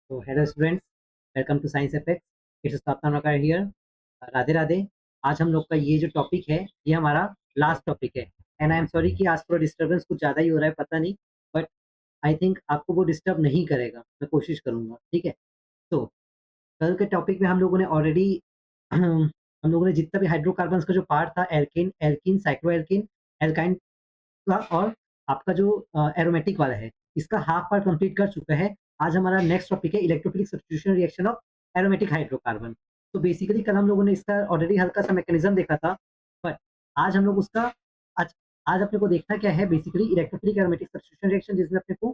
तो hello students, welcome to science effects. It's स्थापना नकार हियर। राधे राधे। आज हम लोग का ये जो टॉपिक है ये हमारा लास्ट टॉपिक है। एंड आई एम सॉरी कि आज थोड़ा डिस्टर्बेंस कुछ ज़्यादा ही हो रहा है, पता नहीं, बट आई थिंक आपको वो डिस्टर्ब नहीं करेगा, मैं कोशिश करूँगा, ठीक है। तो कल के टॉपिक में हम लोगों ने ऑलरेडी हम लोगों ने जितना भी हाइड्रोकार्बन्स का जो पार्ट था, एल्केन, एल्कीन, साइक्लोएल्कीन, एल्काइन का, और आपका जो एरोमेटिक वाला है, इसका हाफ पार्ट कंप्लीट कर चुका है। आज हमारा नेक्स्ट टॉपिक है electrophilic substitution reaction of aromatic hydrocarbon. तो बेसिकली कल हम लोगों ने इसका ऑलरेडी हल्का सा मैकेनिज्म देखा था, बट आज हम लोग उसका आज आज अपने को देखना क्या है, basically electrophilic aromatic substitution reaction, जिसमें अपने को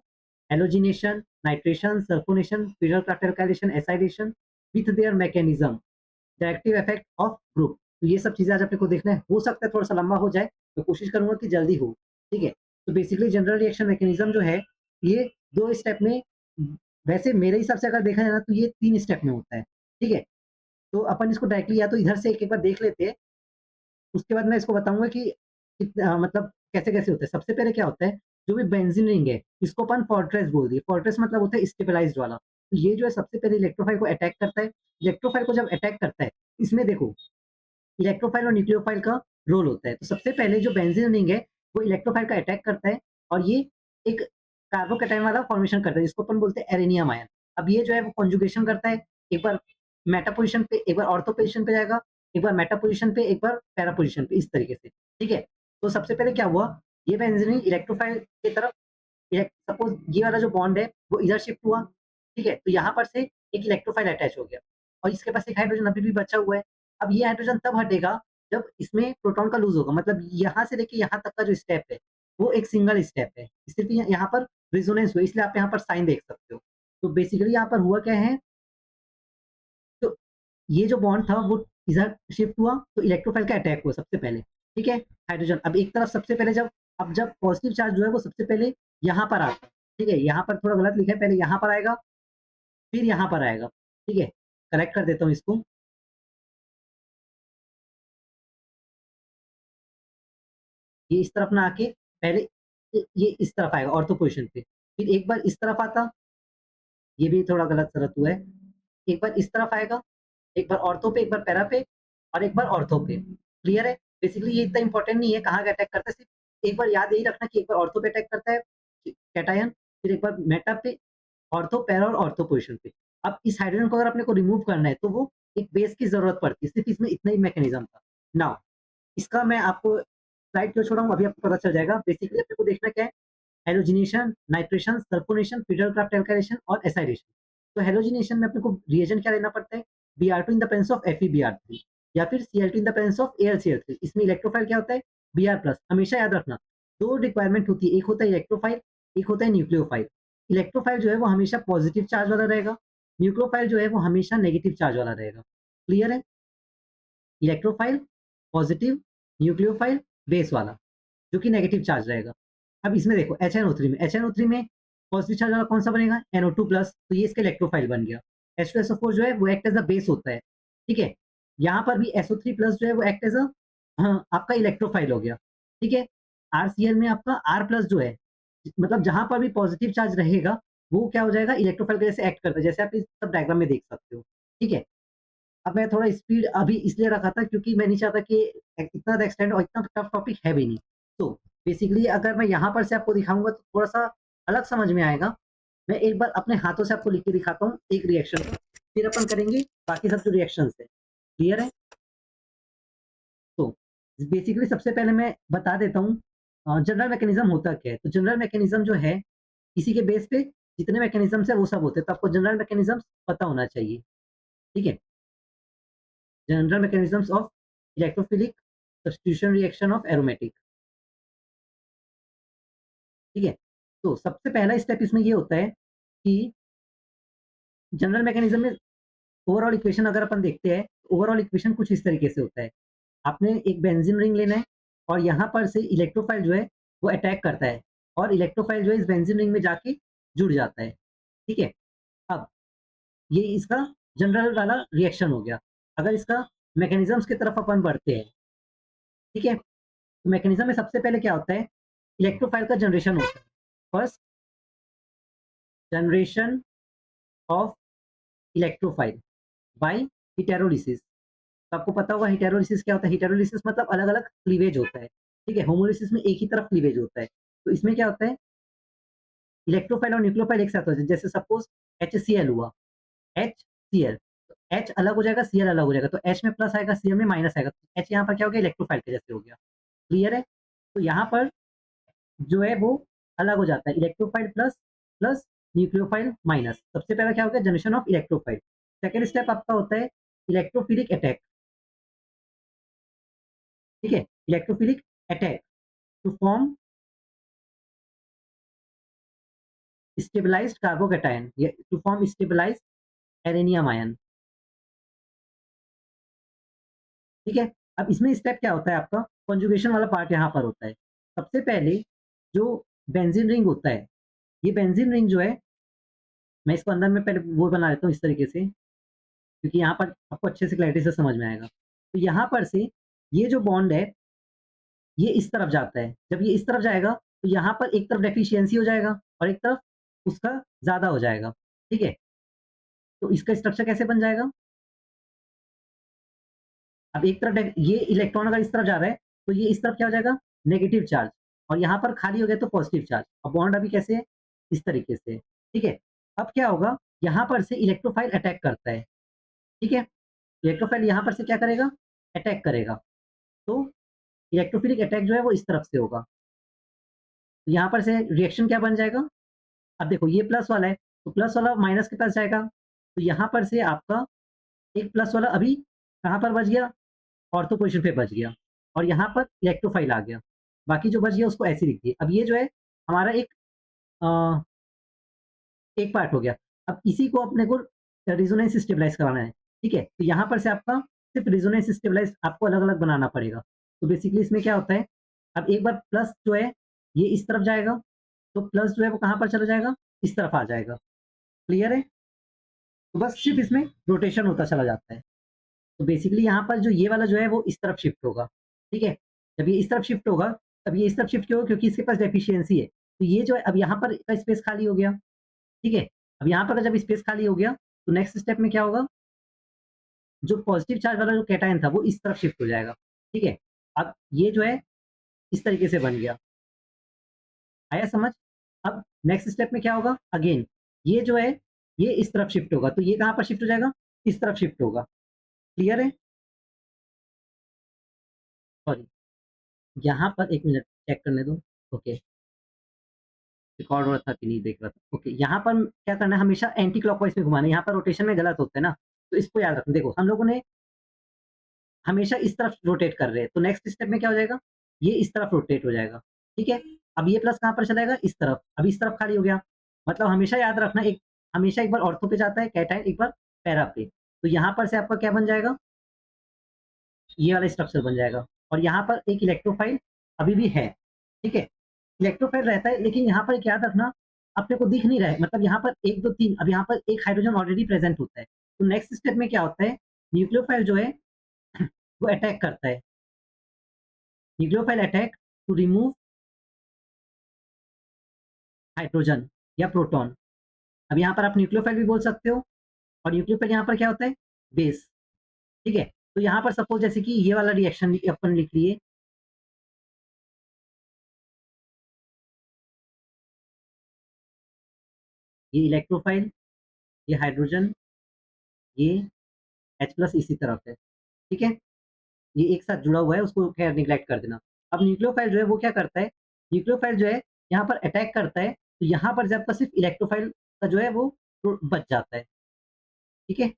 halogenation, nitration, sulphonation, fusion Crafts acylation with their mechanism, directive effect of group. तो ये सब चीजें आज अपने को देखना है। हो सकता है थोड़ा सा लंबा हो जाए, तो कोशिश करूंगा कि जल्दी हो, ठीक है। तो बेसिकली जनरल रिएक्शन मैकेनिज्म जो है ये 2 स्टेप में, वैसे मेरे हिसाब से अगर देखा जाए ना तो ये 3 स्टेप में होता है, ठीक है। तो अपन इसको डायरेक्टली या तो इधर से एक बार देख लेते हैं, उसके बाद मैं इसको बताऊंगा कि मतलब कैसे-कैसे होता है। सबसे पहले क्या होता है, जो भी बेंजीन रिंग है इसको अपन फोर्ट्रेस बोल दिए। फोर्ट्रेस मतलब होता है स्टेबलाइज्ड वाला। तो ये जो है सबसे पहले इलेक्ट्रोफाइल को अटैक करता है। इलेक्ट्रोफाइल को जब अटैक करता है, इसमें देखो इलेक्ट्रोफाइल और न्यूक्लियोफाइल का रोल होता है। तो सबसे पहले जो बेंजीन रिंग है वो इलेक्ट्रोफाइल का अटैक करता है, और ये एक कार्बोकैटायन वाला फॉर्मेशन करता है, जिसको अपन बोलते हैं एरेनियम आयन। अब ये जो है वो कॉन्जुगेशन करता है, एक बार मेटा पोजीशन पे, एक बार ऑर्थो पोजीशन पे जाएगा, एक बार मेटा पोजीशन पे, एक बार पैरा पोजीशन पे, इस तरीके से, ठीक है। तो सबसे पहले क्या हुआ, ये बेंजीन रिंग इलेक्ट्रोफाइल की तरफ, सपोज ये वाला जो बॉन्ड है वो इधर शिफ्ट हुआ, ठीक है। तो यहाँ पर से एक इलेक्ट्रोफाइल अटैच हो गया, और इसके पास एक हाइड्रोजन अभी भी बचा हुआ है। अब ये हाइड्रोजन तब हटेगा जब इसमें प्रोटॉन का लूज होगा, मतलब यहाँ से लेके यहाँ तक का जो स्टेप है वो एक सिंगल स्टेप है। सिर्फ यहाँ पर रेजोनेंस हुआ, इसलिए आप यहाँ पर साइन देख सकते हो। तो बेसिकली यहाँ पर हुआ क्या है, तो ये जो बॉन्ड था वो इधर शिफ्ट हुआ, तो इलेक्ट्रोफाइल का अटैक हुआ सबसे पहले, ठीक है। हाइड्रोजन अब एक तरफ सबसे पहले जब पॉजिटिव चार्ज जो है वो सबसे पहले यहाँ पर आता है, ठीक है। यहाँ पर थोड़ा गलत लिखा है, पहले यहाँ पर आएगा फिर यहाँ पर आएगा, ठीक है। करेक्ट कर देता हूँ इसको। ये इस तरफ ना आके पहले ये इस तरफ आएगा ऑर्थो पोजीशन पे, फिर एक बार इस तरफ आता, ये भी थोड़ा गलत शरत हुआ है। एक बार इस तरफ आएगा, एक बार ऑर्थो पे, एक बार पैरा पे, और एक बार ऑर्थो पे। क्लियर है? बेसिकली ये इतना इंपॉर्टेंट नहीं है कहाँ का अटैक करता है, सिर्फ एक बार याद यही रखना कि एक बार ऑर्थो पे अटैक करता है कैटायन, फिर एक बार मेटा पे, ऑर्थो, पैरा और ऑर्थो पोजीशन पे। अब इस हाइड्रोजन को अगर अपने को रिमूव करना है तो वो एक बेस की जरूरत पड़ती है, सिर्फ इसमें इतना ही मैकेनिज्म था। नाउ इसका मैं आपको स्लाइड क्यों छोड़ा हूँ अभी आपको पता चल जाएगा। बेसिकली अपने को देखना क्या है, हेलोजिनेशन, नाइट्रेशन, सल्फोनेशन, फिडरक्राफ्ट एल्काइलेशन और एसाइलेशन। तो हेलोजिनेशन में अपने को रिएजेंट क्या लेना पड़ता है, Br2 in the presence of FeBr3, या फिर Cl2 in the presence of AlCl3। इसमें इलेक्ट्रोफाइल क्या होता है, Br+। हमेशा याद रखना, दो रिक्वायरमेंट होती है, एक होता है इलेक्ट्रोफाइल, एक होता है न्यूक्लियोफाइल। इलेक्ट्रोफाइल जो है वो हमेशा पॉजिटिव चार्ज वाला रहेगा, न्यूक्लियोफाइल जो है वो हमेशा नेगेटिव चार्ज वाला रहेगा। क्लियर है? इलेक्ट्रोफाइल पॉजिटिव, न्यूक्लियोफाइल बेस वाला जो कि नेगेटिव चार्ज रहेगा। अब इसमें देखो HNO3 में पॉजिटिव चार्ज वाला कौन सा बनेगा, NO2 प्लस, तो ये इसका इलेक्ट्रोफाइल बन गया। H2SO4 जो है वो एक्ट एज अ बेस होता है, ठीक है। यहाँ पर भी SO3 प्लस जो है वो एक्ट एज अ, हाँ, आपका इलेक्ट्रोफाइल हो गया, ठीक है। RCl में आपका R प्लस जो है, मतलब जहां पर भी पॉजिटिव चार्ज रहेगा वो क्या हो जाएगा, इलेक्ट्रोफाइल की जैसे एक्ट करता है, जैसे आप इस सब डायग्राम में देख सकते हो, ठीक है। अब मैं थोड़ा स्पीड अभी इसलिए रखा था क्योंकि मैं नहीं चाहता कि इतना एक्सटेंड और इतना टफ टॉपिक है भी नहीं। तो बेसिकली अगर मैं यहाँ पर से आपको दिखाऊंगा तो थोड़ा सा अलग समझ में आएगा। मैं एक बार अपने हाथों से आपको लिख के दिखाता हूँ एक रिएक्शन का, फिर अपन करेंगे बाकी सब जो रिएक्शन है। क्लियर है? तो बेसिकली सबसे पहले मैं बता देता हूँ जनरल मैकेनिज्म होता क्या है। तो जनरल मैकेनिज्म जो है, इसी के बेस पे जितने मैकेनिज्म है वो सब होते हैं, तो आपको जनरल मैकेनिज्म पता होना चाहिए, ठीक है। General mechanisms of electrophilic substitution reaction of aromatic, ठीक है। तो सबसे पहला स्टेप इसमें ये होता है कि जनरल मैकेनिज्म में ओवरऑल इक्वेशन अगर अपन देखते हैं, ओवरऑल इक्वेशन कुछ इस तरीके से होता है। आपने एक बेंजीन रिंग लेना है, और यहाँ पर से इलेक्ट्रोफाइल जो है वो अटैक करता है, और इलेक्ट्रोफाइल जो है इस बेंजीन रिंग में जाके जुड़ जाता है, ठीक है। अब ये इसका जनरल वाला रिएक्शन हो गया। अगर इसका मैकेनिज्म्स की तरफ अपन बढ़ते हैं, ठीक है, तो मैकेनिज्म में सबसे पहले क्या होता है, इलेक्ट्रोफाइल का जनरेशन होता है। First generation of electrophile by heterolysis. तो आपको पता होगा हेटेरोलिसिस क्या होता है? हेटेरोलिसिस मतलब अलग-अलग क्लीवेज होता है, ठीक है? होमोलिसिस में एक ही तरफ क्लीवेज होता है। तो इसमें क्या होता है? इलेक्ट्रोफाइल और न्यूक्लियोफाइल एक साथ होते हैं। जैसे सपोज़ HCl हुआ, HCl, तो H अलग हो जाएगा, Cl अलग हो जाएगा, तो H में प्लस आएगा, Cl में माइनस आएगा। H यहाँ पर क्या हो गया? इलेक्ट्रोफाइल के जैसे हो गया। क्लियर है? तो यहाँ पर जो है वो अलग हो जाता है, electrophile plus, plus nucleophile minus. सबसे पहला क्या हो गया? Generation of electrophile. Second step आपका होता है इलेक्ट्रोफिलिक अटैक, ठीक है? Electrophilic attack to form stabilised carbocation, या to form stabilised arenium ion, ठीक है? अब इसमें स्टेप क्या होता है आपका? कॉन्जुगेशन वाला पार्ट यहाँ पर होता है। सबसे पहले जो बेंजीन रिंग होता है, ये बेंजीन रिंग जो है, मैं इसको अंदर में पहले वो बना लेता हूँ इस तरीके से, क्योंकि यहाँ पर आपको अच्छे से क्लैरिटी से समझ में आएगा। तो यहाँ पर से ये जो बॉन्ड है, ये इस तरफ जाता है। जब ये इस तरफ जाएगा, तो यहाँ पर एक तरफ डेफिशिएंसी हो जाएगा और एक तरफ उसका ज़्यादा हो जाएगा, ठीक है? तो इसका स्ट्रक्चर कैसे बन जाएगा? अब एक तरफ ये इलेक्ट्रॉन अगर इस तरफ जा रहा है, तो ये इस तरफ क्या हो जाएगा? नेगेटिव चार्ज, और यहाँ पर खाली हो गया तो पॉजिटिव चार्ज। अब बॉन्ड अभी कैसे है? इस तरीके से, ठीक है? अब क्या होगा? यहाँ पर से इलेक्ट्रोफाइल अटैक करता है, ठीक है? इलेक्ट्रोफाइल यहाँ पर से क्या करेगा? अटैक करेगा। तो इलेक्ट्रोफिलिक अटैक जो है वो इस तरफ से होगा। तो यहाँ पर से रिएक्शन क्या बन जाएगा? अब देखो ये प्लस वाला है, तो प्लस वाला माइनस के पास जाएगा, तो यहाँ पर से आपका एक प्लस वाला अभी कहाँ पर बच गया? ऑर्थो पोज़ीशन पे बच गया, और यहाँ पर इलेक्ट्रोफाइल आ गया। बाकी जो बच गया उसको ऐसे लिख दिए। अब ये जो है हमारा अ, एक पार्ट हो गया। अब इसी को अपने को रेजोनेंस स्टेबलाइज़ कराना है, ठीक है? तो यहाँ पर से आपका सिर्फ़ रेजोनेंस स्टेबलाइज़ आपको अलग-अलग बनाना पड़ेगा। तो बेसिकली इसमें क्या होता है, अब एक बार प्लस जो है ये इस तरफ जाएगा, तो प्लस जो है वो कहाँ पर चला जाएगा? इस तरफ आ जाएगा। क्लियर है? तो बस सिर्फ़ इसमें रोटेशन होता चला जाता है। तो बेसिकली यहाँ पर जो ये वाला जो है वो इस तरफ शिफ्ट होगा, ठीक है? जब ये इस तरफ शिफ्ट होगा, तब ये इस तरफ शिफ्ट क्यों होगा? क्योंकि इसके पास डेफिशिएंसी है। तो ये जो है अब यहाँ पर का स्पेस खाली हो गया, ठीक है? अब यहाँ पर जब स्पेस खाली हो गया, तो नेक्स्ट स्टेप में क्या होगा? जो पॉजिटिव चार्ज वाला जो कैटायन था वो इस तरफ शिफ्ट हो जाएगा, ठीक है? अब ये जो है इस तरीके से बन गया, आया समझ? अब नेक्स्ट स्टेप में क्या होगा? अगेन ये जो है ये इस तरफ शिफ्ट होगा, तो ये कहाँ पर शिफ्ट हो जाएगा? इस तरफ शिफ्ट होगा। क्लियर है? सॉरी, यहाँ पर 1 मिनट चेक करने दो। ओके, रिकॉर्ड हो रहा था कि नहीं देख रहा था। ओके, यहाँ पर क्या करना है? हमेशा एंटी क्लॉकवाइज़ में घुमाना है। यहाँ पर रोटेशन में गलत होता है ना, तो इसको याद रखना। देखो हम लोगों ने हमेशा इस तरफ रोटेट कर रहे हैं, तो नेक्स्ट स्टेप में क्या हो जाएगा? ये इस तरफ रोटेट हो जाएगा, ठीक है? अब ये प्लस कहाँ पर चला जाएगा? इस तरफ। अब इस तरफ खाली हो गया। मतलब हमेशा याद रखना, एक हमेशा एक बार ऑर्थो पे जाता है कैटायन, एक बार पैरा पे। तो यहाँ पर से आपका क्या बन जाएगा? ये वाला स्ट्रक्चर बन जाएगा, और यहाँ पर एक इलेक्ट्रोफाइल अभी भी है, ठीक है? इलेक्ट्रोफाइल रहता है, लेकिन यहाँ पर एक याद रखना, अपने को दिख नहीं रहा है, मतलब यहाँ पर 1, 2, 3, अब यहाँ पर एक हाइड्रोजन ऑलरेडी प्रेज़ेंट होता है। तो नेक्स्ट स्टेप में क्या होता है? न्यूक्लियोफाइल जो है वो अटैक करता है। Nucleophile attack to remove hydrogen या प्रोटॉन। अब यहाँ पर आप न्यूक्लियोफाइल भी बोल सकते हो, और न्यूक्लियोफाइल यहाँ पर क्या होता है? बेस, ठीक है? तो यहाँ पर सपोज़ जैसे कि ये वाला रिएक्शन अपन लिख लिए, ये इलेक्ट्रोफाइल, ये हाइड्रोजन, ये H प्लस इसी तरफ है, ठीक है? ये एक साथ जुड़ा हुआ है, उसको खैर नेग्लेक्ट कर देना। अब न्यूक्लियोफाइल जो है वो क्या करता है? न्यूक्लियोफाइल जो है यहाँ पर अटैक करता है, तो यहाँ पर जब आपका सिर्फ़ इलेक्ट्रोफाइल का जो है वो बच जाता है, ठीक है?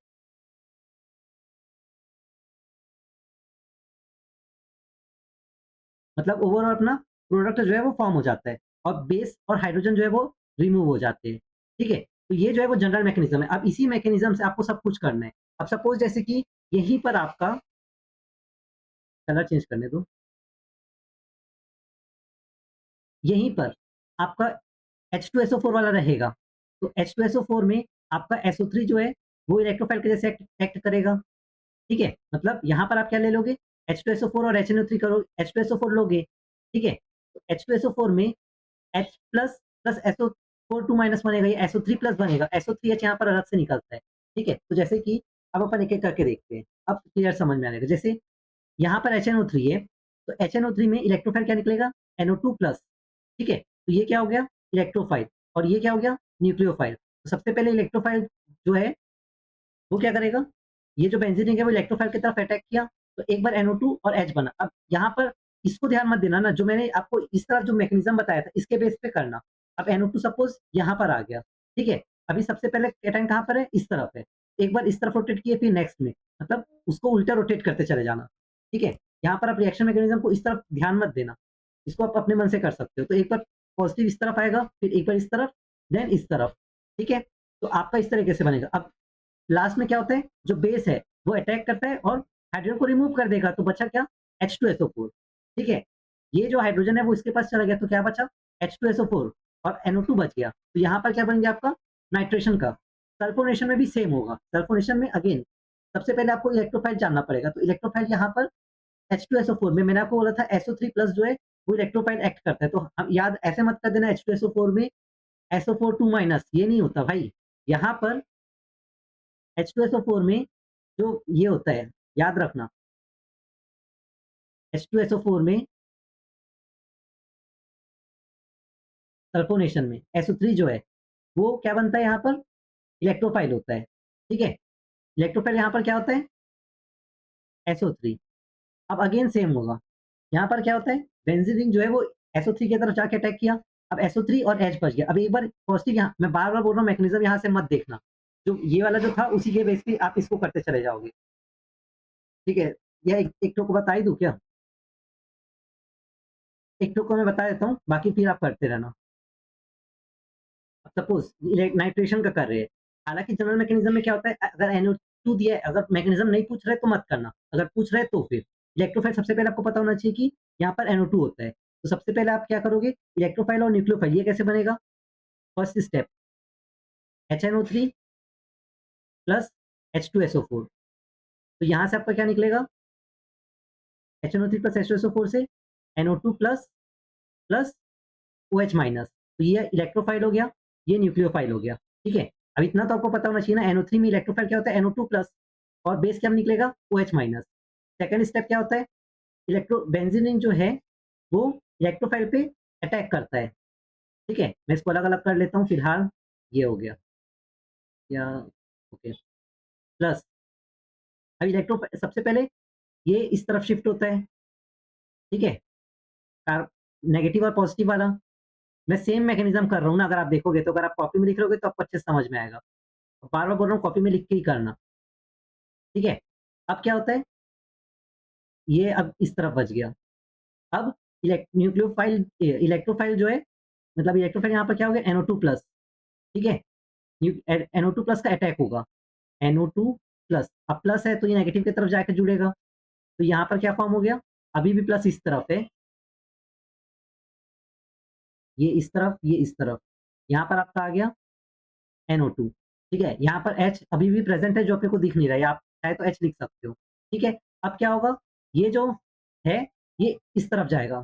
मतलब ओवरऑल अपना प्रोडक्ट जो है वो फ़ॉर्म हो जाता है, और बेस और हाइड्रोजन जो है वो रिमूव हो जाते हैं, ठीक है? तो ये जो है वो जनरल मैकेनिज़्म है। अब इसी मैकेनिज़्म से आपको सब कुछ करना है। अब सपोज़ जैसे कि यहीं पर आपका कलर चेंज करने दो, यहीं पर आपका H2SO4 वाला रहेगा, तो H2SO4 में आपका SO3 जो है वो इलेक्ट्रोफाइल के जैसे एक्ट करेगा, ठीक है? मतलब यहाँ पर आप क्या ले लोगे? H2SO4 और HNO3 करो, H2SO4 लोगे, ठीक है? तो H2SO4 में H plus plus SO4 2 minus बनेगा, ये SO3 प्लस बनेगा, SO3H यहाँ पर अलग से निकलता है। ठीक है? तो जैसे कि अब अपन एक-एक करके देखते हैं, अब क्लियर समझ में आएगा। जैसे यहाँ पर HNO3 है, तो HNO3 में इलेक्ट्रोफाइल क्या निकलेगा? NO2+, ठीक है? तो ये क्या हो गया? इलेक्ट्रोफाइल, और ये क्या हो गया? न्यूक्लियोफाइल। तो सबसे पहले इलेक्ट्रोफाइल जो है, वो क्या करेगा? ये जो बेंजीन रिंग है वो इलेक्ट्रोफाइल की तरफ अटैक किया, तो एक बार NO2 और H बना। अब यहाँ पर इसको ध्यान मत देना ना, जो मैंने आपको इस तरफ जो मैकेनिज़्म बताया था, इसके बेस पे करना। अब NO2 सपोज़ यहाँ पर आ गया, ठीक है? अभी सबसे पहले कैटायन कहाँ पर है? इस तरफ है। एक बार इस तरफ रोटेट किए, फिर नेक्स्ट में, मतलब उसको उल्टा रोटेट करते चले जाना, ठीक है? यहाँ पर आप रिएक्शन मैकेनिज़्म को इस तरफ ध्यान मत देना, इसको आप अपने मन से कर सकते हो। तो एक बार पॉज़िटिव इस तरफ आएगा, फिर एक बार इस तरफ, देन इस तरफ, ठीक है? तो आपका इस तरीके से बनेगा। अब लास्ट में क्या होता है, जो बेस है वो अटैक करता है और हाइड्रोजन को रिमूव कर देगा, तो बचा क्या? H2SO4, ठीक है? ये जो हाइड्रोजन है वो इसके पास चला गया, तो क्या बचा? H2SO4 और NO2 बच गया। तो यहाँ पर क्या बन गया आपका? नाइट्रेशन का। सल्फोनेशन में भी सेम होगा। सल्फोनेशन में अगेन सबसे पहले आपको इलेक्ट्रोफाइल जानना पड़ेगा। तो इलेक्ट्रोफाइल यहाँ पर H2SO4 में मैंने आपको बोला था SO3+ जो है वो इलेक्ट्रोफाइल एक्ट करता है। तो हम याद ऐसे मत कर देना H2SO4 में SO4 2- ये नहीं होता भाई। यहाँ पर H2SO4 में जो ये होता है, याद रखना, H2SO4 में सल्फोनेशन में SO3 जो है, वो क्या बनता है यहाँ पर? इलेक्ट्रोफाइल होता है, ठीक है? इलेक्ट्रोफाइल यहाँ पर क्या होता है? SO3। अब अगेन सेम होगा, यहाँ पर क्या होता है? बेंजीन रिंग जो है वो SO3 की तरफ जाके अटैक किया, अब SO3 और H बच गया। अब एक बार पॉज़िटिव यहाँ मैं बार-बार बोल रहा हूँ, मैकेनिज़्म यहाँ से मत देखना। जो ये वाला जो था उसी के बेस पे आप इसको करते चले जाओगे, ठीक है? या एक एक ठो को बता ही दूँ क्या? एक ठो को मैं बता देता हूँ, बाकी फिर आप करते रहना। सपोज़ नाइट्रेशन का कर रहे हैं, हालाँकि जनरल मैकेनिज़्म में क्या होता है, अगर NO2 दिया है, अगर मैकेनिज़्म नहीं पूछ रहे तो मत करना, अगर पूछ रहे तो फिर। इलेक्ट्रोफाइल सबसे पहले आपको पता होना चाहिए कि यहाँ पर NO2 होता है, तो सबसे पहले आप क्या करोगे? इलेक्ट्रोफाइल और न्यूक्लियोफाइल, ये कैसे बनेगा? First step, HNO3 plus H2SO4, तो यहाँ से आपका क्या निकलेगा? HNO3 प्लस H2SO4 से NO2 प्लस प्लस OH-, तो ये इलेक्ट्रोफाइल हो गया, ये न्यूक्लियोफाइल हो गया, ठीक है? अब इतना तो आपको पता होना चाहिए ना, NO3 में इलेक्ट्रोफाइल क्या होता है? NO2 प्लस, और बेस क्या निकलेगा? OH-। सेकंड स्टेप क्या होता है? बेंजीन रिंग जो है वो इलेक्ट्रोफाइल पे अटैक करता है, ठीक है? मैं इसको अलग-अलग कर लेता हूँ फिलहाल, ये हो गया, या ओके, प्लस, अब सबसे पहले ये इस तरफ शिफ्ट होता है, ठीक है? कार नेगेटिव और पॉजिटिव वाला, मैं सेम मैकेनिज़्म कर रहा हूँ ना, अगर आप देखोगे तो, अगर आप कॉपी में लिख रहे होगे तो आपको अच्छे से समझ में आएगा। बार-बार बोल रहा हूँ, कॉपी में लिख के ही करना, ठीक है? अब क्या होता है? ये अब इस तरफ बच गया। अब इलेक्ट्रोफाइल जो है, मतलब इलेक्ट्रोफाइल यहाँ पर क्या हो गया? NO2+, ठीक है? NO2+ का अटैक होगा, NO2+, अब प्लस है तो ये नेगेटिव की तरफ जाके जुड़ेगा, तो यहाँ पर क्या फॉर्म हो गया? अभी भी प्लस इस तरफ है, ये इस तरफ, ये इस तरफ। यहाँ पर आपका आ गया NO2, ठीक है? यहाँ पर H अभी भी प्रेज़ेंट है, जो अपने को दिख नहीं रहा है, या आप चाहे तो H लिख सकते हो, ठीक है? अब क्या होगा? ये जो है, ये इस तरफ जाएगा,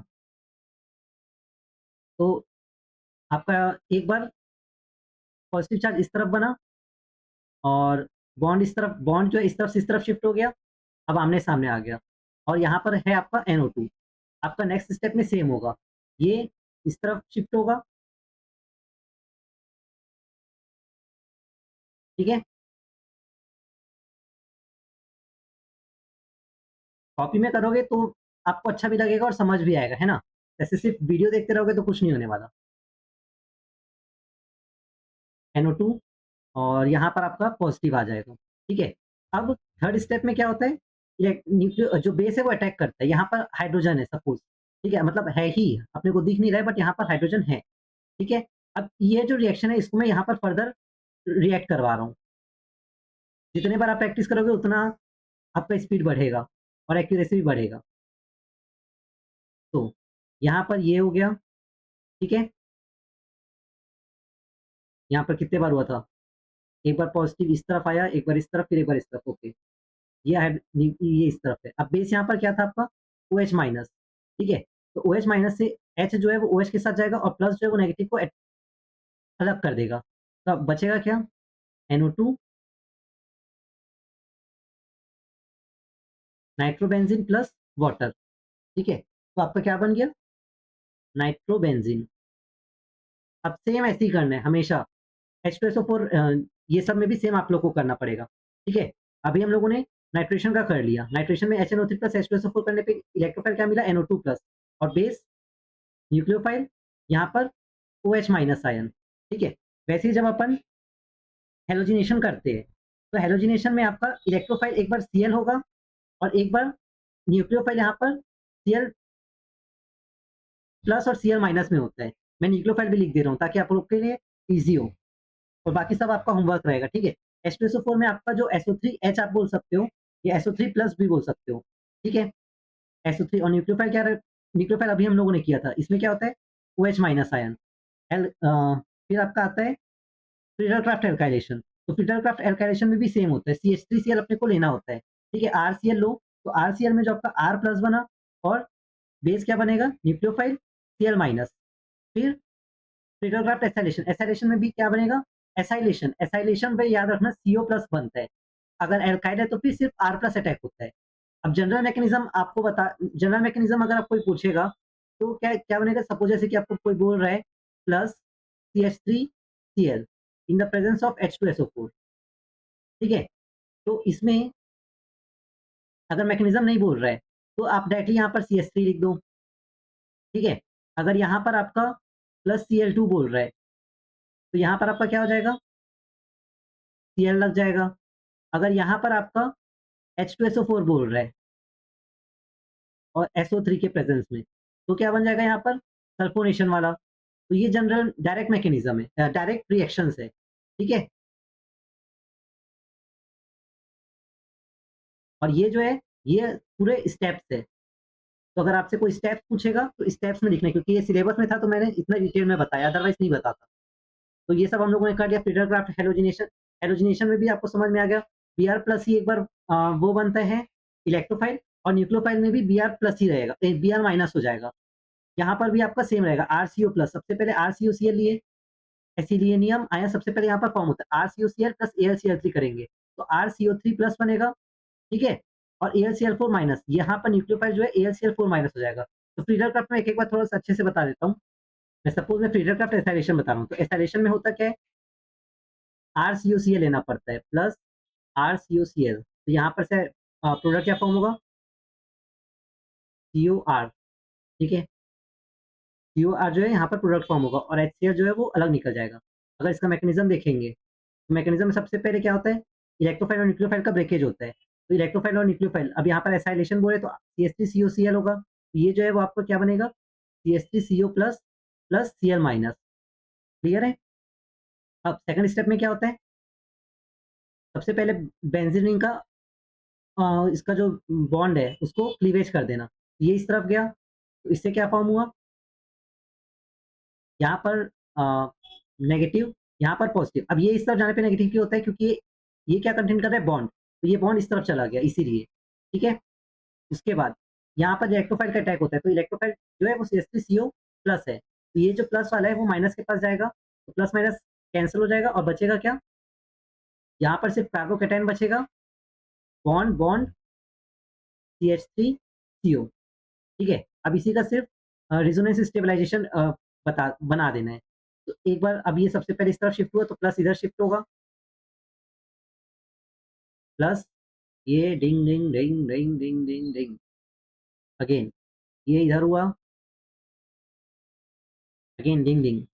तो आपका एक बार पॉज़िटिव चार्ज इस तरफ बना, और बॉन्ड जो है इस तरफ से इस तरफ शिफ्ट हो गया, अब आमने-सामने आ गया, और यहाँ पर है आपका NO2। आपका नेक्स्ट स्टेप में सेम होगा, ये इस तरफ शिफ्ट होगा, ठीक है? कॉपी में करोगे तो आपको अच्छा भी लगेगा और समझ भी आएगा, है ना? ऐसे सिर्फ़ वीडियो देखते रहोगे तो कुछ नहीं होने वाला। NO2, और यहाँ पर आपका पॉज़िटिव आ जाएगा, ठीक है? अब थर्ड स्टेप में क्या होता है? जो बेस है वो अटैक करता है, यहाँ पर हाइड्रोजन है सपोज़, ठीक है? मतलब है ही, अपने को दिख नहीं रहा है, बट यहाँ पर हाइड्रोजन है, ठीक है? अब ये जो रिएक्शन है इसको मैं यहाँ पर फर्दर रिएक्ट करवा रहा हूँ। जितने बार आप प्रैक्टिस करोगे उतना आपका स्पीड बढ़ेगा और एक्यूरेसी भी बढ़ेगा। तो यहाँ पर ये हो गया, ठीक है? यहाँ पर कितने बार हुआ था? एक बार पॉज़िटिव इस तरफ आया, एक बार इस तरफ, फिर एक बार इस तरफ, ओके। ये इस तरफ है। अब बेस यहाँ पर क्या था आपका? OH-, ठीक है? तो OH- से H जो है वो OH के साथ जाएगा, और प्लस जो है वो नेगेटिव को अलग कर देगा। तो अब बचेगा क्या? NO2 नाइट्रोबेंजीन प्लस वाटर, ठीक है? तो आपका क्या बन गया? नाइट्रोबेंजीन। अब सेम ऐसे ही करना है हमेशा, H2SO4 ये सब में भी सेम आप लोग को करना पड़ेगा, ठीक है? अभी हम लोगों ने नाइट्रेशन का कर लिया, नाइट्रेशन में HNO3 प्लस H2SO4 करने पे इलेक्ट्रोफाइल क्या मिला? NO2 प्लस, और बेस न्यूक्लियोफाइल यहाँ पर OH माइनस आयन, ठीक है? वैसे ही जब अपन हैलोजिनेशन करते हैं, तो हैलोजिनेशन में आपका इलेक्ट्रोफाइल एक बार Cl होगा और एक बार न्यूक्लियोफाइल यहाँ पर Cl प्लस और Cl माइनस में होता है। मैं न्यूक्लियोफाइल भी लिख दे रहा हूँ ताकि आप लोग के लिए ईज़ी हो, और बाकी सब आपका होमवर्क रहेगा, ठीक है? H2SO4 में आपका जो SO3H आप बोल सकते हो, या SO3 प्लस भी बोल सकते हो, ठीक है? SO3 और न्यूक्लियोफाइल क्या रहे? न्यूक्लियोफाइल अभी हम लोगों ने किया था, इसमें क्या होता है? OH minus ion. फिर आपका आता है फ्रीडलक्राफ्ट एल्काइलेशन। तो फ्रीडलक्राफ्ट एल्काइलेशन में भी सेम होता है, CH3Cl अपने को लेना होता है, ठीक है? RCl लो, तो RCl में जो आपका R प्लस बना, और बेस क्या बनेगा? Nucleophile Cl minus. फिर फ्रीडलक्राफ्ट एसाइलेशन, एसाइलेशन में भी क्या बनेगा? एसाइलेशन, एसाइलेशन में याद रखना CO प्लस बनता है। अगर एल्काइल है तो फिर सिर्फ R प्लस अटैक होता है। अब जनरल मैकेनिज्म आपको बता, जनरल मैकेनिज्म अगर आप कोई पूछेगा तो क्या क्या बनेगा? सपोज जैसे कि आपको कोई बोल रहा है plus CH3Cl in the presence of H2SO4, ठीक है? तो इसमें अगर मैकेनिज्म नहीं बोल रहा है तो आप डायरेक्टली यहाँ पर CH3 लिख दो, ठीक है? अगर यहाँ पर आपका प्लस Cl2 बोल रहा है तो यहाँ पर आपका क्या हो जाएगा? Cl लग जाएगा। अगर यहाँ पर आपका H2SO4 बोल रहा है और SO3 के प्रेजेंस में, तो क्या बन जाएगा यहाँ पर? सल्फोनेशन वाला। तो ये जनरल डायरेक्ट मैकेनिज्म है, डायरेक्ट रिएक्शंस है, ठीक है? और ये जो है, ये पूरे स्टेप्स है। तो अगर आपसे कोई स्टेप्स पूछेगा तो स्टेप्स में लिखना है, क्योंकि ये सिलेबस में था तो मैंने इतना डिटेल में बताया, अदरवाइज नहीं बताता। तो ये सब हम लोगों ने कर लिया। फ्रीडलक्राफ्ट हैलोजिनेशन, हैलोजिनेशन में भी आपको समझ में आ गया, Br प्लस ही एक बार वो बनता है इलेक्ट्रोफाइल, और न्यूक्लियोफाइल में भी Br प्लस ही रहेगा, Br माइनस हो जाएगा। यहाँ पर भी आपका सेम रहेगा, RCO प्लस, सबसे पहले RCOCl लिए, एसिलियनियम आयन सबसे पहले यहाँ पर फॉर्म होता है, RCOCl प्लस AlCl3 करेंगे तो RCO3 प्लस बनेगा, ठीक है? और AlCl4 माइनस, यहाँ पर न्यूक्लियोफाइल जो है AlCl4 माइनस हो जाएगा। तो फ्रीडलक्राफ्ट में एक-एक बार थोड़ा-सा अच्छे से बता देता हूँ। मैं सपोज मैं फ्रीडलक्राफ्ट एसाइलेशन बता रहा हूँ, तो एसाइलेशन में होता क्या है? RCOCl लेना पड़ता है प्लस RCOCl, तो यहाँ पर से प्रोडक्ट क्या फॉर्म होगा? COR, ठीक है? COR जो है यहाँ पर प्रोडक्ट फॉर्म होगा, और HCl जो है वो अलग निकल जाएगा। अगर इसका मैकेनिज्म देखेंगे, तो मैकेनिज्म में सबसे पहले क्या होता है? इलेक्ट्रोफाइल और न्यूक्लियोफाइल का ब्रेकेज होता है। तो इलेक्ट्रोफाइल और न्यूक्लियोफाइल, अब यहाँ पर एसाइलेशन बोले तो CH3COCl होगा। तो ये जो है वो आपका क्या बनेगा? CH3CO plus plus Cl minus, clear है? अब सेकंड स्टेप में क्या होता है? सबसे पहले बेंजीन रिंग का इसका जो बॉन्ड है उसको क्लीवेज कर देना। ये इस तरफ गया, तो इससे क्या फॉर्म हुआ? यहाँ पर नेगेटिव, यहाँ पर पॉजिटिव। अब ये इस तरफ जाने पे नेगेटिव क्यों होता है? क्योंकि ये क्या कंटेन कर रहा है? बॉन्ड। तो ये बॉन्ड इस तरफ चला गया इसीलिए, ठीक है? उसके बाद यहाँ पर इलेक्ट्रोफाइल का अटैक होता है, तो इलेक्ट्रोफाइल जो है वो CH3CO प्लस है। तो ये जो प्लस वाला है वो माइनस के पास जाएगा, तो प्लस माइनस कैंसल हो जाएगा और बचेगा क्या? यहाँ पर सिर्फ कार्बोकैटायन बचेगा, बॉन्ड बॉन्ड CH3CO, ठीक है? अब इसी का सिर्फ रेजोनेंस स्टेबलाइजेशन बता बना देना है। तो एक बार अब ये सबसे पहले इस तरफ शिफ्ट हुआ तो प्लस इधर शिफ्ट होगा, प्लस ये डिंग डिंग डिंग डिंग डिंग डिंग डिंग, अगेन ये इधर हुआ, अगेन डिंग डिंग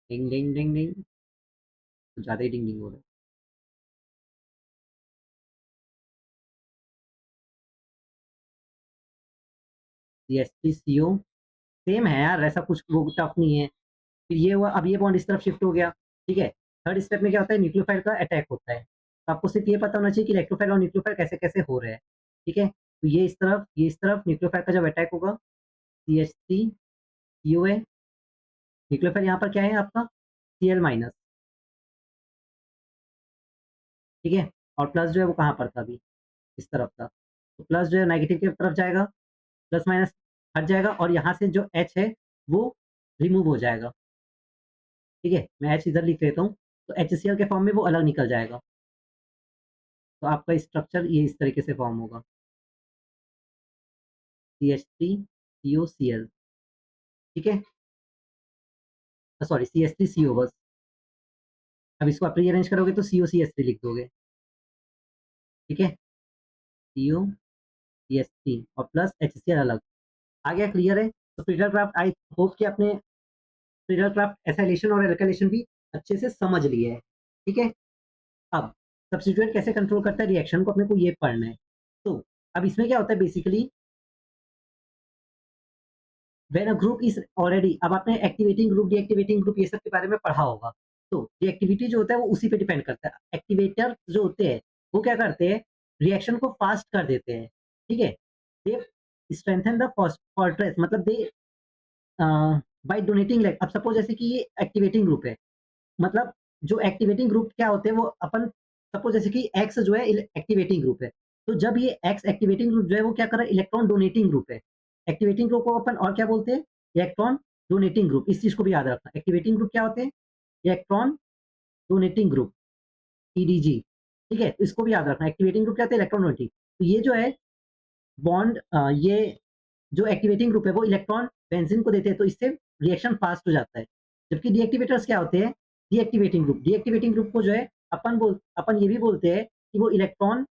डिंग डिंग डिंग डिंग, तो ज़्यादा ही डिंग डिंग हो रहा है। CH3CO सेम है यार, ऐसा कुछ वो टफ नहीं है। फिर ये हुआ, अब ये बॉन्ड इस तरफ शिफ्ट हो गया, ठीक है? थर्ड स्टेप में क्या होता है? न्यूक्लियोफाइल का अटैक होता है। तो आपको सिर्फ ये पता होना चाहिए कि इलेक्ट्रोफाइल और न्यूक्लियोफाइल कैसे-कैसे हो रहे हैं, ठीक है? तो ये इस तरफ, ये इस तरफ, न्यूक्लियोफाइल का जब अटैक होगा, CH3CO है, न्यूक्लियोफाइल यहाँ पर क्या है आपका? Cl माइनस, ठीक है? और प्लस जो है वो कहाँ पर था अभी? इस तरफ था। तो प्लस जो है नेगेटिव की तरफ जाएगा, प्लस माइनस हट जाएगा, और यहाँ से जो H है वो रिमूव हो जाएगा, ठीक है? मैं H इधर लिख देता हूँ, तो HCl के फॉर्म में वो अलग निकल जाएगा। तो आपका स्ट्रक्चर ये इस तरीके से फॉर्म होगा। CH3COCl, ठीक है? सॉरी CH3CO बस। अब इसको आप रीअरेंज करोगे तो COCH3 लिख दोगे, ठीक है? COCH3 और प्लस HCl अलग। आ गया, क्लियर है? तो फ्रीडल-क्राफ्ट आई होप कि आपने फ्रीडल-क्राफ्ट एसाइलेशन और एल्काइलेशन भी अच्छे से समझ लिए हैं, ठीक है? अब सब्स्टिट्यूएंट कैसे कंट्रोल करता है रिएक्शन को अपने को ये पढ़ना है। तो अब इसमें क्या होता है basically when a group is already, अब आपने एक्टिवेटिंग ग्रुप, डीएक्टिवेटिंग ग्रुप ये सब के बारे में पढ़ा होगा। तो रिएक्टिविटी जो होता है वो उसी पे डिपेंड करता है। एक्टिवेटर जो होते हैं वो क्या करते हैं, रिएक्शन को फास्ट कर देते हैं, ठीक है? दे स्ट्रेंथन द फोर्ट्रेस, मतलब दे बाय डोनेटिंग, लाइक अब सपोज जैसे कि ये एक्टिवेटिंग ग्रुप है, मतलब जो एक्टिवेटिंग ग्रुप क्या होते हैं वो अपन सपोज जैसे कि एक्स जो है एक्टिवेटिंग ग्रुप है, तो जब ये एक्स एक्टिवेटिंग ग्रुप जो है वो क्या कर रहा है, इलेक्ट्रॉन डोनेटिंग ग्रुप है। एक्टिवेटिंग ग्रुप को अपन और क्या बोलते हैं, इलेक्ट्रॉन डोनेटिंग ग्रुप। इस चीज को भी याद रखना, एक्टिवेटिंग ग्रुप क्या होते हैं, इलेक्ट्रॉन डोनेटिंग ग्रुप, ईडीजी, ठीक है? तो इसको भी याद रखना, एक्टिवेटिंग ग्रुप क्या होता है, इलेक्ट्रॉन डोनेटिंग। तो ये जो है बॉन्ड, ये जो एक्टिवेटिंग ग्रुप है वो इलेक्ट्रॉन बेंजीन को देते हैं, तो इससे रिएक्शन फास्ट हो जाता है। जबकि डीएक्टिवेटर्स क्या होते हैं, डीएक्टिवेटिंग ग्रुप को जो है अपन ये भी बोलते हैं कि वो इलेक्ट्रॉन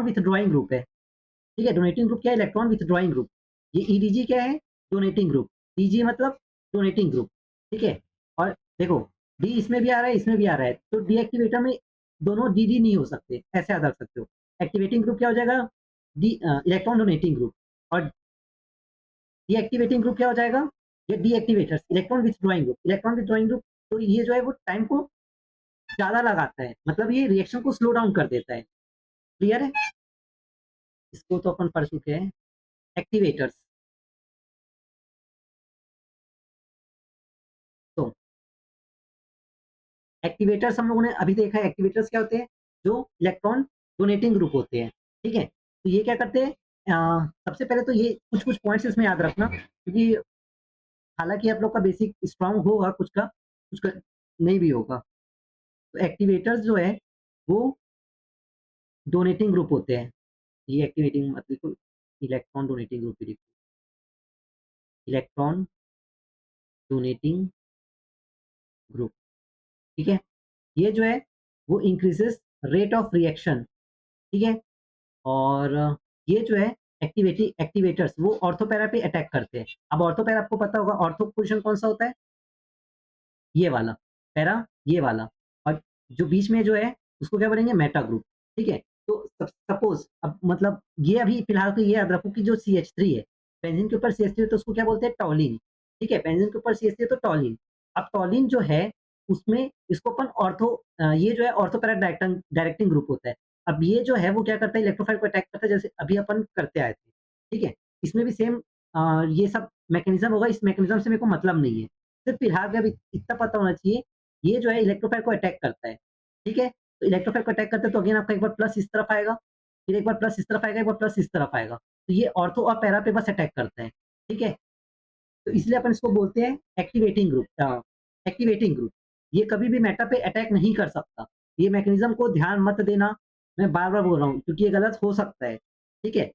विथड्रॉइंग ग्रुप है, ठीक है? डोनेटिंग ग्रुप क्या है, इलेक्ट्रॉन विथड्रॉइंग ग्रुप। ये ईडीजी क्या है, डोनेटिंग ग्रुप। डीजी मतलब डोनेटिंग ग्रुप, ठीक है? और देखो डी इसमें भी आ रहा है, इसमें भी आ रहा है, तो डीएक्टिवेटर में दोनों डी नहीं हो सकते, ऐसे याद रख सकते हो। एक्टिवेटिंग ग्रुप क्या हो जाएगा, डी इलेक्ट्रॉन डोनेटिंग ग्रुप, और डीएक्टिवेटिंग ग्रुप क्या हो जाएगा, ये deactivators, electron withdrawing group. Electron withdrawing group, तो ये जो है वो टाइम को ज़्यादा लगाता है, मतलब ये रिएक्शन को स्लो डाउन कर देता है। क्लियर है? इसको तो अपन पढ़ चुके हैं। एक्टिवेटर्स, तो एक्टिवेटर्स हम लोगों ने अभी देखा है, एक्टिवेटर्स क्या होते हैं, जो इलेक्ट्रॉन डोनेटिंग ग्रुप होते हैं, ठीक है? तो ये क्या करते हैं, सबसे पहले तो ये कुछ पॉइंट्स इसमें याद रखना, क्योंकि हालांकि आप लोग का बेसिक स्ट्रांग होगा, कुछ का नहीं भी होगा। तो एक्टिवेटर्स जो है वो डोनेटिंग ग्रुप होते हैं। ये एक्टिवेटिंग मत लिखो, इलेक्ट्रॉन डोनेटिंग ग्रुप ही लिखो, इलेक्ट्रॉन डोनेटिंग ग्रुप, ठीक है? ये जो है वो इंक्रीजेस रेट ऑफ रिएक्शन, ठीक है? और ये जो है एक्टिवेटर्स वो ऑर्थो पैरा पे अटैक करते हैं। अब ऑर्थो पैरा आपको पता होगा, ऑर्थो पोजीशन कौन सा होता है, ये वाला पैरा, ये वाला, और जो बीच में जो है उसको क्या बोलेंगे, मेटा ग्रुप, ठीक है? तो सपोज अब मतलब ये अभी फिलहाल तो ये याद रखो कि जो CH3 है, बेंजीन के ऊपर CH3 है तो उसको क्या बोलते हैं, टॉलिन, ठीक है? बेंजीन के ऊपर CH3 है तो टॉलिन। अब टॉलिन जो है उसमें इसको अपन ये जो है ऑर्थो पैरा डायरेक्टिंग ग्रुप होता है। अब ये जो है वो क्या करता है, इलेक्ट्रोफाइल को अटैक करता है, जैसे अभी अपन करते आए थे, ठीक है? इसमें भी सेम ये सब मैकेनिज्म होगा, इस मैकेनिज्म से मेरे को मतलब नहीं है। सिर्फ फिलहाल का इतना पता होना चाहिए, ये जो है इलेक्ट्रोफाइल को अटैक करता है, ठीक है? तो इलेक्ट्रोफाइल को अटैक करता है तो अगेन आपका एक बार प्लस इस तरफ आएगा, फिर एक बार प्लस इस तरफ आएगा, एक बार प्लस इस तरफ आएगा। तो ये ऑर्थो और पैरा पे बस अटैक करता है, ठीक है? तो इसलिए अपन इसको बोलते हैं एक्टिवेटिंग ग्रुप। ये कभी भी मेटा पे अटैक नहीं कर सकता। ये मैकेनिज्म को ध्यान मत देना, मैं बार-बार बोल रहा हूँ क्योंकि ये गलत हो सकता है, ठीक है?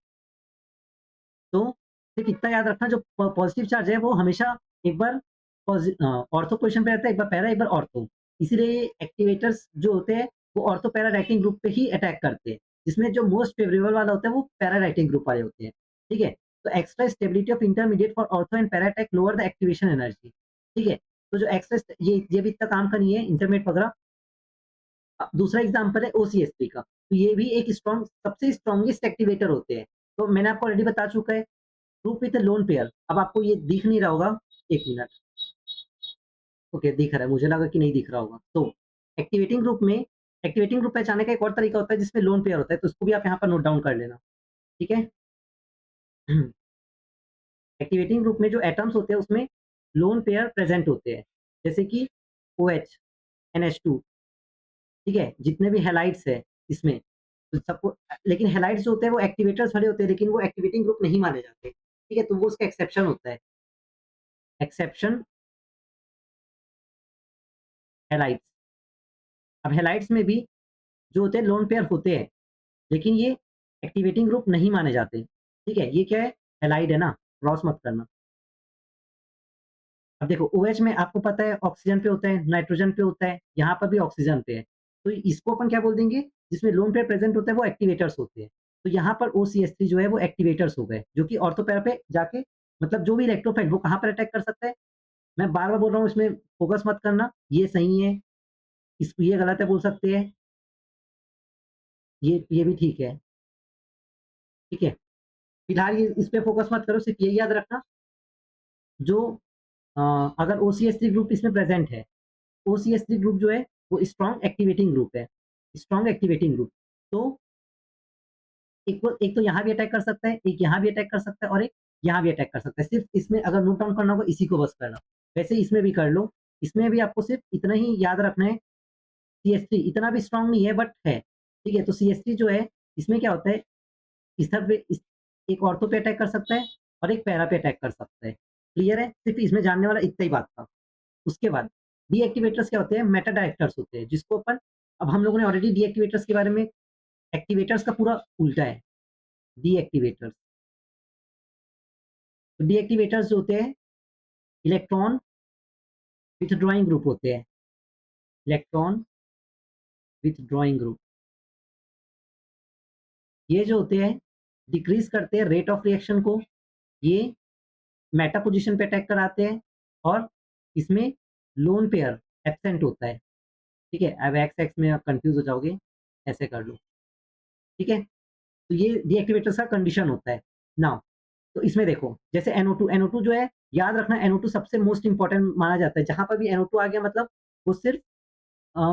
तो सिर्फ इतना याद रखना, जो पॉजिटिव चार्ज है वो हमेशा एक बार ऑर्थो पोजीशन पे रहता है, एक बार पैरा, एक बार ऑर्थो। इसीलिए एक्टिवेटर्स जो होते हैं वो ऑर्थो पैरा राइटिंग ग्रुप पे ही अटैक करते हैं, जिसमें जो मोस्ट फेवरेबल वाला होता है वो पैरा राइटिंग ग्रुप वाले होते हैं, ठीक है? तो extra stability of intermediate for ortho and para attack lower the activation energy, ठीक है? तो जो एक्स्ट्रा ये भी इतना काम का नहीं है इंटरमीडिएट वगैरह। दूसरा एग्जांपल है OCH3 का, तो ये भी एक सबसे स्ट्रॉन्गेस्ट एक्टिवेटर होते हैं। तो मैंने आपको ऑलरेडी बता चुका है, ग्रुप विथ लोन पेयर। अब आपको ये दिख नहीं रहा होगा, एक मिनट, ओके दिख रहा है, मुझे लगा कि नहीं दिख रहा होगा। तो एक्टिवेटिंग ग्रुप पहचानने का एक और तरीका होता है जिसमें लोन पेयर होता है, तो उसको भी आप यहाँ पर नोट डाउन कर लेना, ठीक है? एक्टिवेटिंग ग्रुप में जो एटम्स होते हैं उसमें लोन पेयर प्रेजेंट होते हैं, जैसे कि OH, NH2, ठीक है? जितने भी हैलाइड्स है इसमें, तो सबको, लेकिन हैलाइड्स जो होते हैं वो एक्टिवेटर्स वाले होते हैं, लेकिन वो एक्टिवेटिंग ग्रुप नहीं माने जाते, ठीक है? तो वो उसका एक्सेप्शन होता है, एक्सेप्शन हैलाइड्स। अब हैलाइड्स में भी जो होते हैं लोन पेयर होते हैं, लेकिन ये एक्टिवेटिंग ग्रुप नहीं माने जाते, ठीक है? ये क्या है? हैलाइड है ना, क्रॉस मत करना। अब देखो OH में आपको पता है ऑक्सीजन पे होता है, नाइट्रोजन पे होता है, यहाँ पर भी ऑक्सीजन पे है। तो इसको अपन क्या बोल देंगे? जिसमें लोन पेयर प्रेज़ेंट होता है वो एक्टिवेटर्स होते हैं। तो यहाँ पर OCH3 जो है वो एक्टिवेटर्स हो गए, जो कि ऑर्थो पैरा पे जाके मतलब जो भी इलेक्ट्रोफाइल वो कहाँ पर अटैक कर सकता है? मैं बार-बार बोल रहा हूँ इसमें फ़ोकस मत करना, ये सही है, ये गलत है बोल सकते हैं, ये भी ठीक है, ठीक है? फिलहाल ये इस पे फ़ोकस मत करो, सिर्फ़ यही याद रखना जो अ, अगर OCH3 ग्रुप इसमें प्रेज़ेंट है, OCH3 ग्रुप जो है वो स्ट्रॉन्ग एक्टिवेटिंग ग्रुप है, स्ट्रॉन्ग एक्टिवेटिंग ग्रुप। तो एक तो यहाँ भी अटैक कर सकता है, एक यहाँ भी अटैक कर सकता है और एक यहाँ भी अटैक कर सकता है। सिर्फ़ इसमें अगर नोट डाउन करना होगा इसी को बस करना। वैसे इसमें भी कर लो, इसमें भी आपको सिर्फ़ इतना ही याद रखना है, CH3 इतना भी स्ट्रॉन्ग नहीं है बट है, ठीक है? तो CH3 जो है इसमें क्या होता है, ईथर पे इस एक ऑर्थो पे अटैक कर सकता है और एक पैरा पे अटैक कर सकता है। क्लियर है? सिर्फ़ इसमें जानने वाला इतना ही बात था। उसके बाद डीएक्टिवेटर्स क्या होते हैं? मेटा डायरेक्टर्स होते हैं, जिसको अपन अब हम लोगों ने ऑलरेडी डीएक्टिवेटर्स के बारे में एक्टिवेटर्स का पूरा उल्टा है, डीएक्टिवेटर्स। तो डीएक्टिवेटर्स जो होते हैं, इलेक्ट्रॉन विथड्रॉइंग ग्रुप होते हैं, इलेक्ट्रॉन विथड्रॉइंग ग्रुप। ये जो होते हैं, डिक्रीज़ करते हैं रेट ऑफ रिएक्शन को, ये मेटा पोज़ीशन पे अटैक कराते हैं और इसमें लोन पेयर एब्सेंट होता है, ठीक है? अब एक्स एक्स में आप कन्फ्यूज़ हो जाओगे, ऐसे कर लो, ठीक है? तो ये डीएक्टिवेटर्स का कंडीशन होता है। नाउ तो इसमें देखो जैसे NO2 जो है याद रखना NO2 सबसे मोस्ट इम्पोर्टेंट माना जाता है। जहाँ पर भी NO2 आ गया मतलब वो सिर्फ़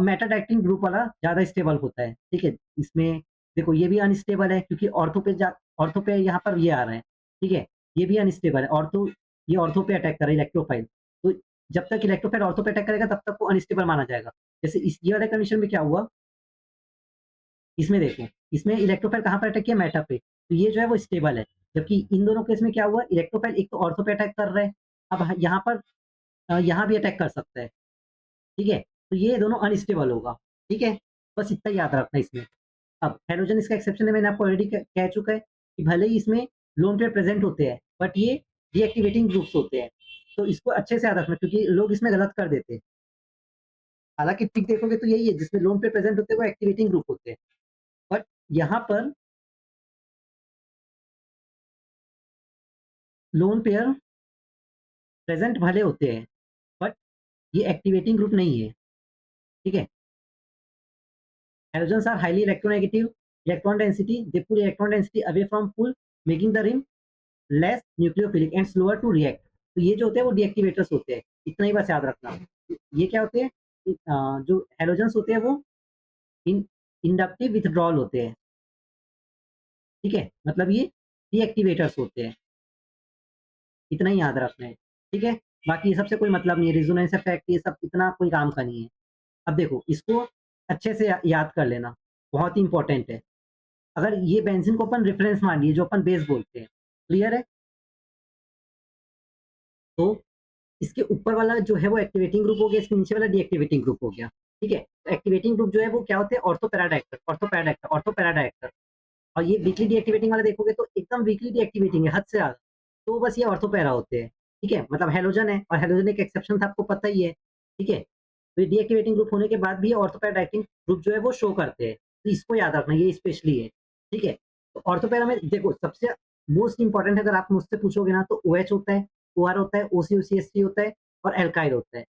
मेटा डायरेक्टिंग ग्रुप वाला ज़्यादा स्टेबल होता है, ठीक है? इसमें देखो ये भी अनस्टेबल है क्योंकि ऑर्थो पे यहाँ पर ये आ रहा है, ठीक है? ये भी अनस्टेबल है, ये ऑर्थो पे अटैक कर रहा है इलेक्ट्रोफाइल। तो जब तक इलेक्ट्रोफाइल ऑर्थो पे अटैक करेगा तब तक वो अनस्टेबल माना जाएगा। जैसे इस ये वाले कंडीशन में क्या हुआ, इसमें देखो, इसमें इलेक्ट्रोफाइल कहाँ पर अटैक किया? मेटा पे। तो ये जो है वो स्टेबल है। जबकि इन दोनों केस में क्या हुआ? इलेक्ट्रोफाइल एक तो ऑर्थो पे अटैक कर रहा है, अब यहाँ पर यहाँ भी अटैक कर सकता है, ठीक है? तो ये दोनों अनस्टेबल होगा, ठीक है? बस इतना याद रखना इसमें। अब हैलोजन इसका एक्सेप्शन है, मैंने आपको ऑलरेडी कह चुका है कि भले ही इसमें लोन पेयर प्रेज़ेंट होते हैं, बट ये डीएक्टिवेटिंग ग्रुप्स होते हैं। तो इसको अच्छे से याद रखना क्योंकि लोग इसमें गलत कर देते हैं। हालाँकि ठीक देखोगे तो यही है, जिसमें लोन पेयर प्रेज़ेंट होते हैं वो एक्टिवेटिंग ग्रुप होते हैं। बट यहाँ पर लोन पेयर प्रेज़ेंट भले होते हैं, बट ये एक्टिवेटिंग ग्रुप नहीं है, ठीक है? Halogens are highly electronegative. Electron density, they pull electron density away from pool, making the ring less nucleophilic and slower to react. तो ये जो होते हैं वो डीएक्टिवेटर्स होते हैं, इतना ही बस याद रखना। ये क्या होते हैं? जो हैलोजेंस होते हैं वो इन इंडक्टिव विथड्रॉल होते हैं, ठीक है? मतलब ये डीएक्टिवेटर्स होते हैं, इतना ही याद रखना है, ठीक है? बाकी ये सबसे कोई मतलब नहीं है, रेजोनेंस इफेक्ट ये सब इतना कोई काम का नहीं है। अब देखो इसको अच्छे से याद कर लेना, बहुत ही इंपॉर्टेंट है। अगर ये बेंजीन को अपन रेफरेंस मान लिए जो अपन बेस बोलते हैं, क्लियर है? तो इसके ऊपर वाला जो है वो एक्टिवेटिंग ग्रुप हो गया, इसके नीचे वाला डीएक्टिवेटिंग ग्रुप हो गया, ठीक है? तो एक्टिवेटिंग ग्रुप जो है वो क्या होते हैं? ऑर्थो पैरा डायरेक्टर और ये वीकली डीएक्टिवेटिंग वाला देखोगे तो एकदम वीकली डीएक्टिवेटिंग है, हद से ज़्यादा। तो बस ये ऑर्थो पैरा होते हैं, ठीक है? मतलब हैलोजन है और हैलोजन एक एक्सेप्शन था आपको पता ही है, ठीक है? तो ये डीएक्टिवेटिंग ग्रुप होने के बाद भी ऑर्थो पैरा डायरेक्टिंग ग्रुप जो है वो शो करते हैं। तो इसको याद रखना ये स्पेशली है, ठीक है? तो ऑर्थो पैरा में देखो सबसे मोस्ट इम्पोर्टेंट अगर आप मुझसे पूछोगे ना तो OH होता है, OR होता है, OCOCH3 होता है और एल्काइल होता है।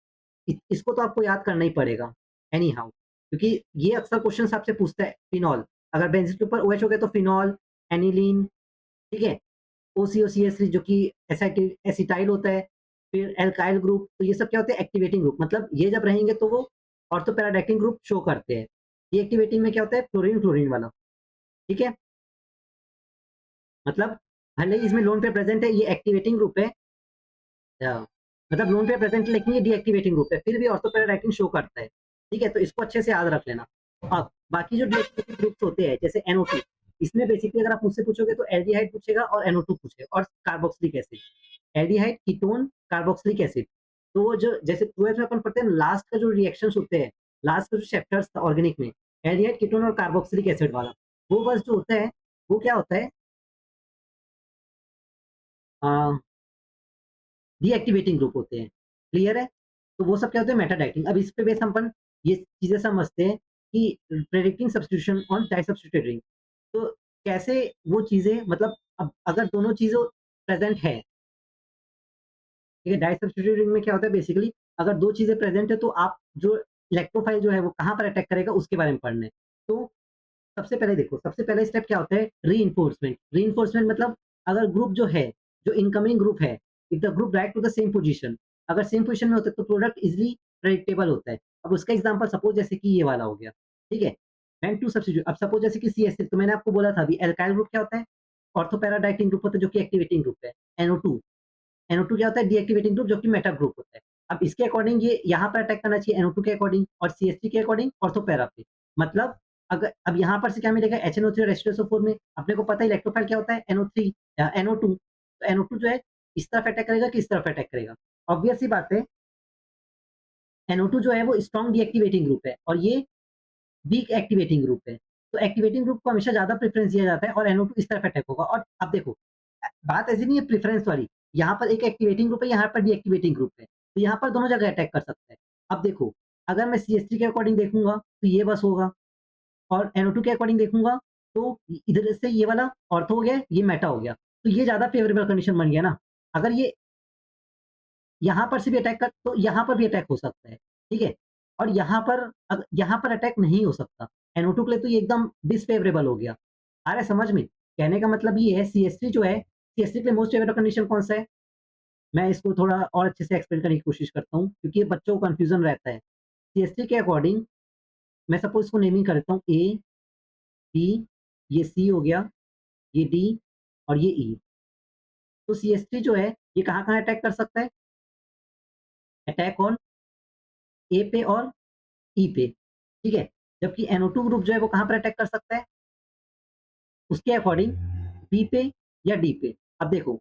इसको तो आपको याद करना ही पड़ेगा एनी हाउ क्योंकि ये अक्सर क्वेश्चन आपसे पूछता है फिनॉल अगर बेंजीन के ऊपर OH हो गया तो फिनॉल, एनिलीन, ठीक है? OCOCH3 जो कि एसिटाइल होता है, फिर एल्काइल ग्रुप तो ये सब क्या होते हैं? एक्टिवेटिंग ग्रुप मतलब ये जब रहेंगे तो वो ऑर्थो पैराडाइक्टिंग ग्रुप शो करते हैं। डीएक्टिवेटिंग में क्या होता है? फ्लोरीन-फ्लोरीन वाला, ठीक है? मतलब भले ही इसमें लोन पेयर प्रेज़ेंट है, ये एक्टिवेटिंग ग्रुप है मतलब लोन पेयर प्रेज़ेंट है लेकिन ये डीएक्टिवेटिंग ग्रुप है, फिर भी ऑर्थो पैराडाइक्टिंग शो करता है, ठीक है? तो इसको अच्छे से याद रख लेना। अब बाकी जो डीएक्टिवेटिंग ग्रुप्स होते हैं जैसे NO2 इसमें बेसिकली अगर आप मुझसे पूछोगे तो एल्डिहाइड पूछेगा और NO2 पूछेगा और carboxylic acid. Aldehyde, ketone, carboxylic acid. तो वो जो जैसे 12th में अपन पढ़ते हैं लास्ट का जो रिएक्शंस होते हैं, लास्ट का जो चैप्टर्स था ऑर्गेनिक में, एल्डिहाइड, कीटोन और कार्बोक्सिलिक एसिड वाला, वो बस जो होता है वो क्या होता है, डीएक्टिवेटिंग ग्रुप होते हैं, क्लियर है? तो वो सब क्या होते हैं, मेटाडाइटिंग। अब इस पे बेस हम अपन ये चीज़ें समझते हैं कि प्रेडिक्टिंग सब्स्टिट्यूशन ऑन डाइसब्स्टिट्यूटेड रिंग। तो कैसे वो चीज़ें, मतलब अब अगर दोनों चीज़ों प्रेज़ेंट है, ठीक है, डाइसब्स्टिट्यूटेड रिंग में क्या होता है बेसिकली, अगर 2 चीज़ें प्रेज़ेंट है तो आप जो इलेक्ट्रोफाइल जो है वो कहाँ पर अटैक करेगा उसके बारे में पढ़ना है। तो सबसे पहले देखो, सबसे पहला स्टेप क्या होता है, रीइंफोर्समेंट। रीइंफोर्समेंट मतलब अगर ग्रुप जो है, जो इनकमिंग ग्रुप है, if the group drag to the same position, अगर सेम पोजीशन में होता है तो प्रोडक्ट इजीली प्रेडिक्टेबल होता है। अब उसका एग्जांपल सपोज जैसे कि ये वाला हो गया, ठीक है? व्हेन टू सब्स्टिट्यूट, अब सपोज जैसे कि CH3, तो मैंने आपको बोला था अभी एल्काइल ग्रुप क्या होता है, ऑर्थो पैरा डाइएक्टिव ग्रुप होता है जो कि एक्टिवेटिंग ग्रुप है। NO2, NO2 क्या होता है, डीएक्टिवेटिंग ग्रुप जो कि मेटा ग्रुप होता है। अब इसके अकॉर्डिंग ये यहाँ पर अटैक करना चाहिए NO2 के अकॉर्डिंग, और CH3 के अकॉर्डिंग ऑर्थो पैरा पे। मतलब अगर अब यहाँ पर से क्या मिलेगा, HNO3 और H2SO4 में अपने को पता है इलेक्ट्रोफाइल क्या होता है, NO3 NO2। तो NO2 जो है इस तरफ अटैक करेगा कि इस तरफ अटैक करेगा। ऑब्वियस सी बात है, NO2 जो है वो स्ट्रॉन्ग डीएक्टिवेटिंग ग्रुप है और ये वीक एक्टिवेटिंग ग्रुप है। तो एक्टिवेटिंग ग्रुप को हमेशा ज़्यादा प्रेफ़रेंस दिया जाता है और NO2 इस तरफ अटैक होगा। और अब देखो, बात ऐसी नहीं है प्रेफ़रेंस वाली, यहाँ पर एक एक्टिवेटिंग ग्रुप है, यहाँ पर डीएक्टिवेटिंग ग्रुप है। तो यहाँ पर दोनों जगह अटैक कर सकता है। अब देखो, अगर मैं CH3 के अकॉर्डिंग देखूँगा तो ये बस होगा, और NO2 के अकॉर्डिंग देखूँगा तो इधर से ये वाला ऑर्थो हो गया, ये मेटा हो गया। तो ये ज़्यादा फ़ेवरेबल कंडीशन बन गया ना। अगर ये यहाँ पर से भी अटैक कर तो यहाँ पर भी अटैक हो सकता है, ठीक है? और यहाँ पर अटैक नहीं हो सकता। NO2 के लिए तो ये एकदम डिसफ़ेवरेबल हो गया। आ रहा है समझ में? कहने का मतलब ये है, CH3 जो है, CH3 के लिए मोस्ट फ़ेवरेबल कंडीशन कौन-सा है? मैं इसको थोड़ा और अच्छे से एक्सप्लेन करने की कोशिश करता हूँ, क्योंकि ये बच्चों को कन्फ्यूज़न रहता है। CH3 के अकॉर्डिंग मैं सपोज़ इसको नेमिंग कर देता हूँ A, B, ये C हो गया, ये D और ये E। तो CH3 जो है, ये कहाँ-कहाँ अटैक कर सकता है? अटैक ऑन A पे और ई पे, ठीक है? जबकि NO2 ग्रुप जो है वो कहाँ पर अटैक कर सकता है? उसके अकॉर्डिंग बी पे या डी पे। अब देखो,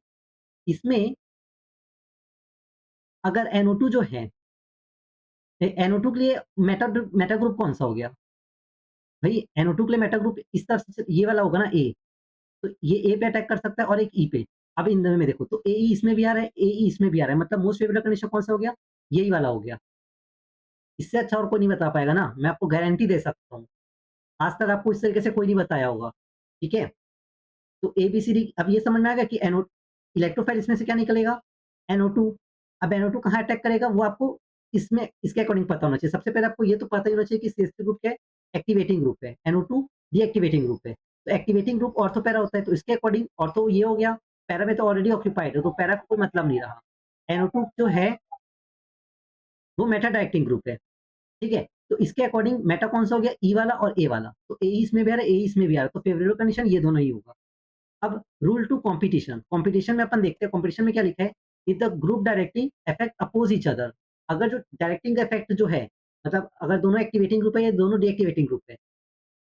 इसमें अगर NO2 जो है, NO2 के लिए मेटा ग्रुप कौन-सा हो गया? भई NO2 के लिए मेटा ग्रुप इस तरफ से ये वाला होगा ना, A। तो ये A पे अटैक कर सकता है और एक E पे। अब इन दोनों में देखो, तो AE इसमें भी आ रहा है, AE इसमें भी आ रहा है, मतलब मोस्ट फेवरेट कंडीशन कौन-सा हो गया? यही वाला हो गया। इससे अच्छा और कोई नहीं बता पाएगा ना, मैं आपको गारंटी दे सकता हूँ। आज तक आपको इस तरीके से कोई नहीं बताया होगा, ठीक है? तो एबीसीडी, अब ये समझ में आ गया कि एनओ इलेक्ट्रोफाइल इसमें से क्या निकलेगा, NO2। अब NO2 कहाँ अटैक करेगा वो आपको इसमें इसके अकॉर्डिंग पता होना चाहिए। सबसे पहले आपको ये तो पता ही होना चाहिए कि CH3 ग्रुप क्या है, एक्टिवेटिंग ग्रुप है, NO2 डीएक्टिवेटिंग ग्रुप है। तो एक्टिवेटिंग ग्रुप ऑर्थो पैरा होता है, तो इसके अकॉर्डिंग ऑर्थो ये हो गया, पैरा में तो ऑलरेडी ऑक्यूपाइड है, तो पैरा का कोई मतलब नहीं रहा। NO2 जो है वो मेटा डायरेक्टिंग ग्रुप है, ठीक है? तो इसके अकॉर्डिंग मेटा कौन-सा हो गया, ई वाला और ए वाला। तो ए इसमें भी आ रहा है, ए इसमें भी आ रहा है, तो फेवरेबल कंडीशन ये दोनों ही होगा। अब रूल टू कॉम्पिटिशन, कॉम्पिटिशन में अपन देखते हैं, कॉम्पिटिशन में क्या लिखा है, if the group directing effect oppose each other. अगर जो डायरेक्टिंग इफेक्ट जो है, मतलब अगर दोनों एक्टिवेटिंग ग्रुप है या दोनों डीएक्टिवेटिंग ग्रुप है,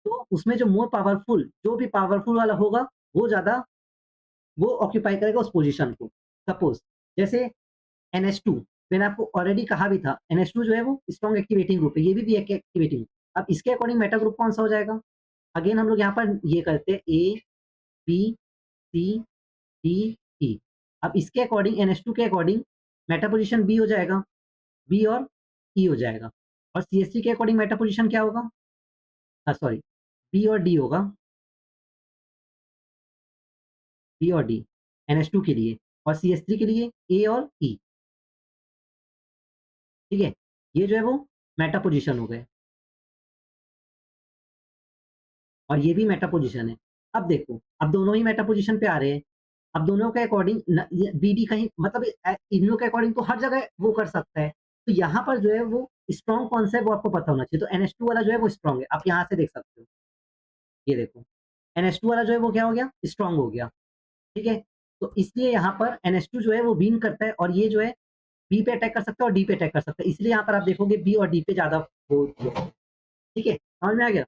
तो उसमें जो मोर पावरफुल, जो भी पावरफुल वाला होगा, वो ज्यादा वो ऑक्यूपाई करेगा उस पोजीशन को। सपोज जैसे NH2, मैंने आपको ऑलरेडी कहा भी था, NH2 जो है वो स्ट्रॉन्ग एक्टिवेटिंग ग्रुप है, ये भी एक एक्टिवेटिंग। अब इसके अकॉर्डिंग मेटा ग्रुप कौन सा हो जाएगा? अगेन हम लोग यहाँ पर ये करते हैं, A, B, C, D, E। अब इसके अकॉर्डिंग NH2 के अकॉर्डिंग मेटा पोजीशन B हो जाएगा, B और E हो जाएगा। और CH3 के अकॉर्डिंग मेटा पोजीशन क्या होगा? सॉरी, B और D होगा, B और D NH2 के लिए, और CH3 के लिए A और E, ठीक है? ये जो है वो मेटा पोजीशन हो गए, और ये भी मेटा पोजीशन है। अब देखो, अब दोनों ही मेटा पोजीशन पे आ रहे हैं। अब दोनों के अकॉर्डिंग ये BD कहीं, मतलब इन लोग के अकॉर्डिंग तो हर जगह वो कर सकता है। तो यहाँ पर जो है वो स्ट्रॉन्ग कौन सा है वो आपको पता होना चाहिए। तो NH2 वाला जो है वो स्ट्रॉन्ग है। आप यहाँ से देख सकते हो। ये देखो, NH2 वाला जो है वो क्या हो गया? स्ट्रॉन्ग हो गया, ठीक है? तो इसलिए यहाँ पर NH2 जो है वो विन करता है, और ये जो है बी पे अटैक कर सकता है और डी पे अटैक कर सकता है। इसलिए यहाँ पर आप देखोगे बी और डी पे ज़्यादा वो, ठीक है? समझ में आ गया?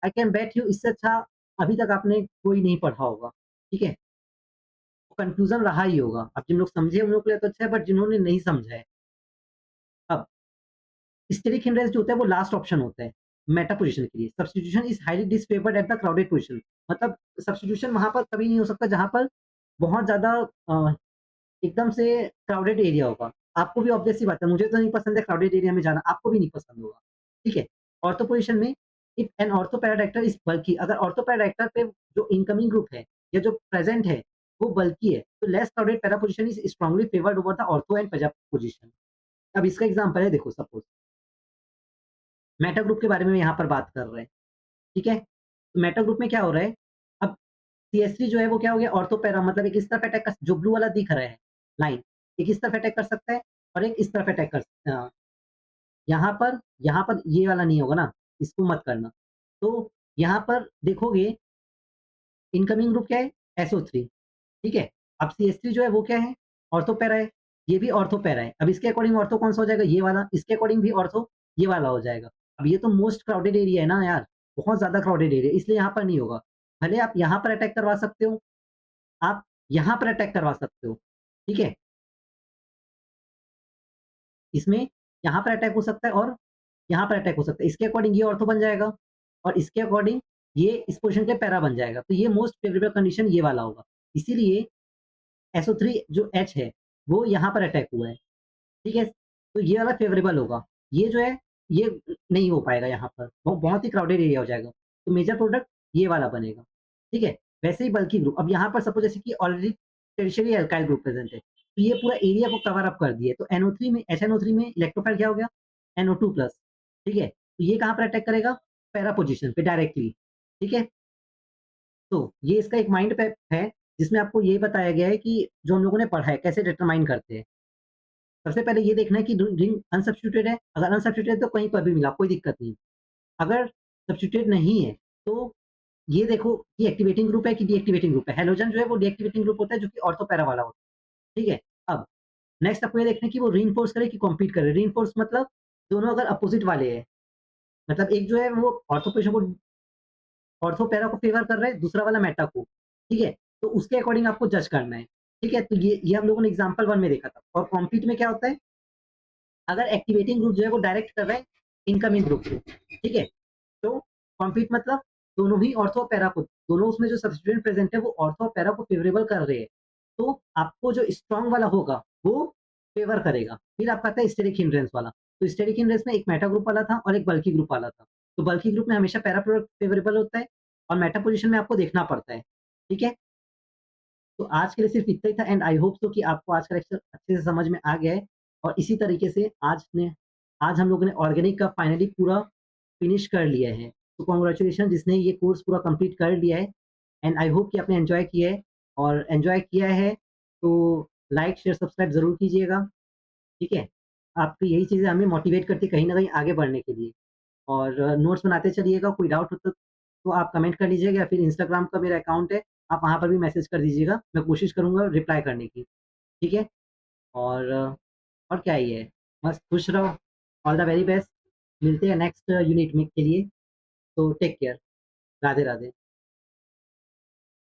आई कैन बेट यू इससे अच्छा अभी तक आपने कोई नहीं पढ़ा होगा, ठीक है? कन्फ्यूज़न रहा ही होगा। अब जिन लोग समझे उन लोग के लिए तो अच्छा है, बट जिन्होंने नहीं समझा है, अब स्टेरिक हिंड्रेंस जो होता है वो लास्ट ऑप्शन होता है मेटा पोजीशन के लिए। Substitution is highly disfavoured at the crowded position. मतलब सब्स्टिट्यूशन वहाँ पर कभी नहीं हो सकता जहाँ पर बहुत ज़्यादा एकदम से क्राउडेड एरिया होगा। आपको भी ऑब्वियस सी बात है, मुझे तो नहीं पसंद है क्राउडेड एरिया में जाना, आपको भी नहीं पसंद होगा, ठीक है? ऑर्थो पोज़ीशन में इफ एन ऑर्थो पैराडाक्टाइल इज़ बल्की, अगर ऑर्थो पैराडाक्टाइल पे जो इनकमिंग ग्रुप है या जो प्रेज़ेंट है, वो बल्की है, तो less crowded para position is strongly favoured over the ortho and para position. अब इसका एग्ज़ाम्पल है, देखो सपोज़ मेटा ग्रुप के बारे में यहाँ पर बात कर रहे हैं, ठीक है? तो मेटा ग्रुप में क्या हो रहा है, अब CH3 जो है वो क्या हो गया, ऑर्थो पैरा, मतलब एक इस तरफ अटैक कर, जो ब्लू वाला दिख रहा है लाइन, एक इस तरफ अटैक कर सकता है और एक इस तरफ अटैक कर सकता है। यहाँ पर ये वाला नहीं होगा ना, इसको मत करना। तो यहाँ पर देखोगे इनकमिंग ग्रुप क्या है, SO3, ठीक है? अब CH3 जो है वो क्या है, ऑर्थो पैरा है, ये भी ऑर्थो पैरा है। अब इसके अकॉर्डिंग ऑर्थो कौन-सा हो जाएगा, ये वाला, इसके अकॉर्डिंग भी ऑर्थो ये वाला हो जाएगा। अब ये तो मोस्ट क्राउडेड एरिया है ना यार, बहुत ज़्यादा क्राउडेड एरिया है, इसलिए यहाँ पर नहीं होगा। भले आप यहाँ पर अटैक करवा सकते हो, आप यहाँ पर अटैक करवा सकते हो, ठीक है? इसमें यहाँ पर अटैक हो सकता है और यहाँ पर अटैक हो सकता है। इसके अकॉर्डिंग ये ऑर्थो बन जाएगा और इसके अकॉर्डिंग ये इस पोज़ीशन के पैरा बन जाएगा। तो ये मोस्ट फ़ेवरेबल कंडीशन ये वाला होगा। इसीलिए SO3 जो H है, वो यहाँ पर अटैक हुआ है, ठीक है? तो ये वाला फ़ेवरेबल होगा। ये जो है, ये नहीं हो पाएगा यहाँ पर, वो बहुत ही क्राउडेड एरिया हो जाएगा। तो मेजर प्रोडक्ट ये वाला बनेगा, ठीक है? वैसे ही बल्की ग्रुप, अब यहाँ पर सपोज़ जैसे कि already tertiary alkyl group present है, तो ये पूरा एरिया को कवर अप कर दिए। तो NO3 में, HNO3 में इलेक्ट्रोफाइल क्या हो गया? NO2+, ठीक है? तो ये कहाँ पर अटैक करेगा? पैरा पोज़ीशन पे डायरेक्टली, ठीक है? तो ये इसका एक माइंड मैप है, जिसमें आपको ये बताया गया है कि जो हम लोगों ने पढ़ा है, कैसे डिटरमाइन करते हैं। सबसे पहले ये देखना है कि रिंग अनसब्स्टिट्यूटेड है, अगर अनसब्स्टिट्यूटेड है तो कहीं पर भी मिला, कोई दिक्कत नहीं। अगर सब्स्टिट्यूटेड नहीं है, तो ये देखो कि एक्टिवेटिंग ग्रुप है कि डीएक्टिवेटिंग ग्रुप है। हैलोजन जो है वो डीएक्टिवेटिंग ग्रुप होता है, जो कि ऑर्थो पैरा वाला होता है, ठीक है? अब नेक्स्ट आपको ये देखना है कि वो रीइंफोर्स करे कि कॉम्पीट करे। रीइंफोर्स मतलब दोनों अगर अपोजिट वाले हैं, मतलब एक जो है वो ऑर्थो पोज़ीशन को, ऑर्थो पैरा को फेवर कर रहा है, दूसरा वाला मेटा को, ठीक है? तो उसके अकॉर्डिंग आपको जज करना है, ठीक है? तो ये हम लोगों ने एग्जांपल 1 में देखा था। और कॉम्पीट में क्या होता है, अगर एक्टिवेटिंग ग्रुप जो है वो डायरेक्ट कर रहा है इनकमिंग ग्रुप को, ठीक है? तो कॉम्पीट मतलब दोनों ही ऑर्थो और पैरा को, दोनों उसमें जो सब्स्टिट्यूएंट प्रेजेंट है वो ऑर्थो और पैरा को फेवरेबल कर रहे हैं। तो आपको जो स्ट्रॉन्ग वाला होगा वो फेवर करेगा। फिर आपका आता है स्टेरिक हिंड्रेंस वाला। तो स्टेरिक हिंड्रेंस में एक मेटा ग्रुप वाला था और एक बल्की ग्रुप वाला था। तो बल्की ग्रुप में हमेशा पैरा प्रोडक्ट फेवरेबल होता है और मेटा पोज़ीशन में आपको देखना पड़ता है, ठीक है? तो आज के लिए सिर्फ इतना ही था एंड आई होप सो कि आपको आज का लेक्चर अच्छे से समझ में आ गया है। और इसी तरीके से आज हम लोगों ने ऑर्गेनिक का फाइनली पूरा फिनिश कर लिया है। तो कांग्रेचुलेशन जिसने ये कोर्स पूरा कंप्लीट कर लिया है एंड आई होप कि आपने एन्जॉय किया है। और एन्जॉय किया है तो लाइक, शेयर, सब्सक्राइब ज़रूर कीजिएगा, ठीक है? आपकी यही चीज़ें हमें मोटिवेट करती है कहीं न कहीं आगे बढ़ने के लिए। और नोट्स बनाते चलिएगा, कोई डाउट हो तो आप कमेंट कर लीजिएगा या फिर इंस्टाग्राम का मेरा अकाउंट है, आप वहाँ पर भी मैसेज कर दीजिएगा, मैं कोशिश करूँगा रिप्लाई करने की, ठीक है? और और क्या ही है, बस खुश रहो, ऑल द वेरी बेस्ट, मिलते हैं नेक्स्ट यूनिट में के लिए, तो टेक केयर, राधे-राधे।